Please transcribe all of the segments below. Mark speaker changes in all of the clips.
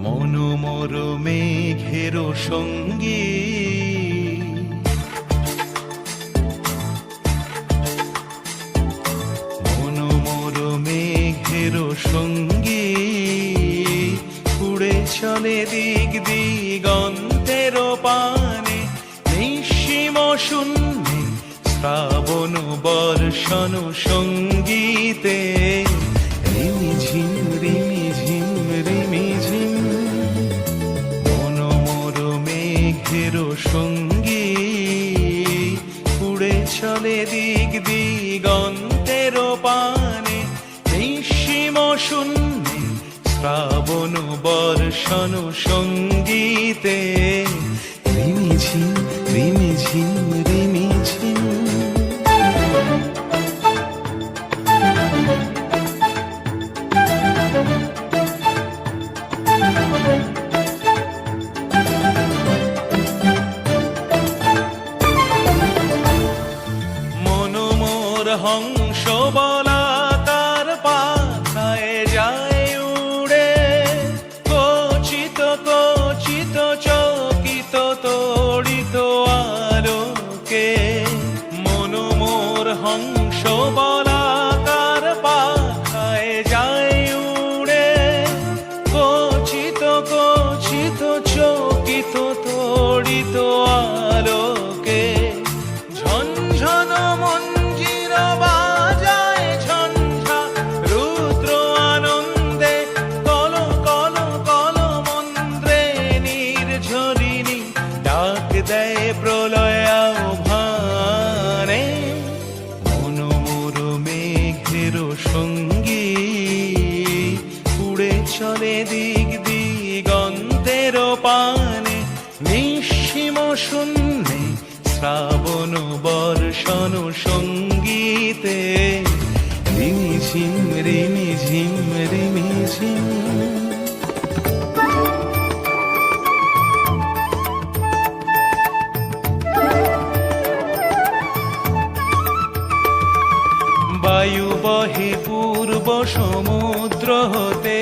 Speaker 1: মনোমর মেঘের সঙ্গী মনোমর মেঘের সঙ্গী উড়ে চলে দিক দিগন্তের পানে নিঃসীম শূন্যে শ্রাবণ বর্ষণ সঙ্গীতে রিমিঝিম রিমিঝিম রিমিঝিম মনোমর মেঘের সঙ্গী উড়ে চলে দিক দিগন্তের পানে নিঃসীম শূন্যে শ্রাবণ বর্ষণ সঙ্গীতে রিমিঝিম রিমিঝিম রিমিঝিম মনোমর হংস বলাকার পাখায় যায় উড়ে কচিত কচিত চকিত তড়িত আলোকে মনোমর হংস বলাকার পাখায় যায় উড়ে কচিত কচিত চকিত তড়িত আলোকে ঝনঝন মঞ্জির বাজায় ঝঞ্ঝা রুদ্র আনন্দে কল কল কল মন্ত্রে নির্ঝরিণী ডাক দেয় প্রলয় আহ্বানে মনোমর মেঘের সঙ্গী উড়ে চলে দিক দিগন্তের পানে নিঃসীম শূন্যে শ্রাবণ বর্ষণ সঙ্গীতে রিমিঝিম রিমিঝিম রিমিঝিম বায়ু বহে পূর্ব সমুদ্র হতে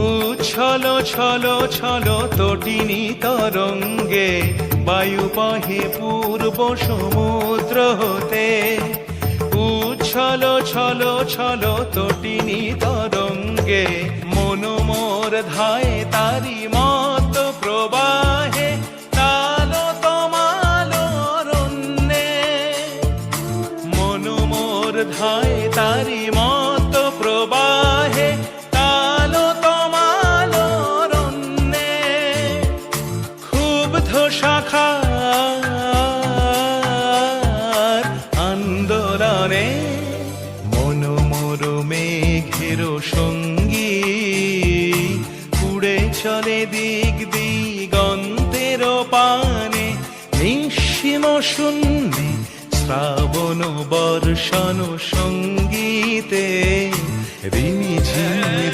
Speaker 1: উচ্ছল ছল ছল তটিনী তরঙ্গে বায়ু বহে পূর্ব সমুদ্র হতে উচ্ছল ছল ছল তটিনী তরঙ্গে মনোমর ধায় তারি মত প্রবাহে তালো তমালো অরণ্যে মনোমর ধায় তারি মত প্রবাহে তালো তমালো অরণ্যে ক্ষুব্ধ শাখার আন্দোলনে মনোমর মেঘের সঙ্গী উড়ে চলে দিক দিগন্তের পানে নিঃসীম শূন্যে শ্রাবণ বর্ষণ সঙ্গীতে রিমিঝিম